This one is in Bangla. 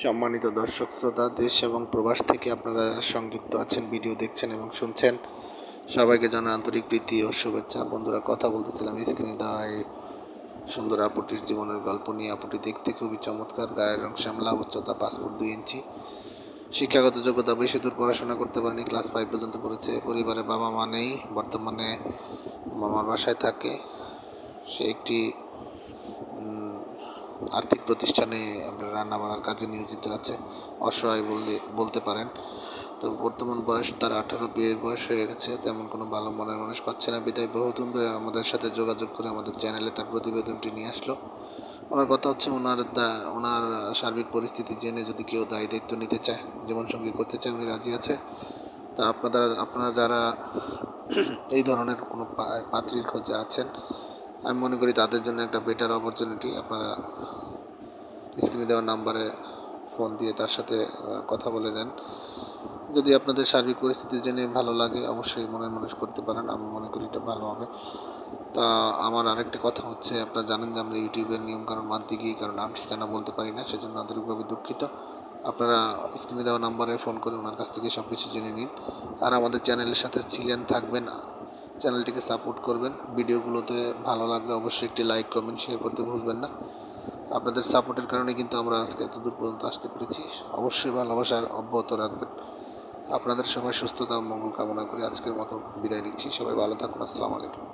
সম্মানিত দর্শক শ্রোতা, দেশ এবং প্রবাস থেকে আপনারা সংযুক্ত আছেন, ভিডিও দেখছেন এবং শুনছেন, সবাইকে জানাই আন্তরিক প্রীতি ও শুভেচ্ছা। বন্ধুরা, কথা বলতেছিলাম স্ক্রিনে দেওয়া এই সুন্দর আপুটির জীবনের গল্প নিয়ে। আপুটি দেখতে খুবই চমৎকার, গায়ের রং শ্যামলা, উচ্চতা 5 ফুট 2 ইঞ্চি, শিক্ষাগত যোগ্যতা বেশি দূর পড়াশোনা করতে পারেনি, ক্লাস 5 পর্যন্ত পড়েছে। পরিবারে বাবা মা নেই, বর্তমানে মামার বাসায় থাকে। সে একটি আর্থিক প্রতিষ্ঠানে রান্না বান্নার কাজে নিয়োজিত আছে, অসহায় বলতে পারেন। তো বর্তমান বয়স তার 18, বিয়ের বয়স হয়ে গেছে। তেমন কোনো ভালো মনের মানুষ পাচ্ছে না, বিদায় বহুদিন ধরে আমাদের সাথে যোগাযোগ করে আমাদের চ্যানেলে তার প্রতিবেদনটি নিয়ে আসলো। ওনার কথা হচ্ছে, ওনার সার্বিক পরিস্থিতি জেনে যদি কেউ দায়ী দায়িত্ব নিতে চায়, জীবনসঙ্গী করতে চায়, উনি রাজি আছে। তা আপনারা যারা এই ধরনের কোনো পাত্রীর খোঁজে আছেন, আমি মনে করি তাদের জন্য একটা বেটার অপরচুনিটি। আপনারা স্ক্রিনে দেওয়া নাম্বারে ফোন দিয়ে তার সাথে কথা বলে নেন। যদি আপনাদের সার্বিক পরিস্থিতি জেনে ভালো লাগে, অবশ্যই মনের মানুষ করতে পারেন। আমি মনে করি এটা ভালো হবে। তা আমার আরেকটা কথা হচ্ছে, আপনারা জানেন যে আমরা ইউটিউবের নিয়মকানুন মানতে গিয়ে কারণ নাম ঠিকানা বলতে পারি না, সেজন্য আন্তরিকভাবে দুঃখিত। আপনারা স্ক্রিনে দেওয়া নাম্বারে ফোন করে ওনার কাছ থেকে সব কিছু জেনে নিন। আর আমাদের চ্যানেলের সাথে থাকবেন, চ্যানেলটিকে সাপোর্ট করবেন। ভিডিওগুলোতে ভালো লাগলে অবশ্যই একটি লাইক, কমেন্ট, শেয়ার করতে ভুলবেন না। আপনাদের সাপোর্টের কারণে কিন্তু আমরা আজকে এতদূর পর্যন্ত আসতে পেরেছি। অবশ্যই ভালোবাসার অব্যাহত রাখবেন। আপনাদের সবাই সুস্থতা ও মঙ্গল কামনা করে আজকের মতো বিদায় নিচ্ছি। সবাই ভালো থাকুন। আসসালামু আলাইকুম।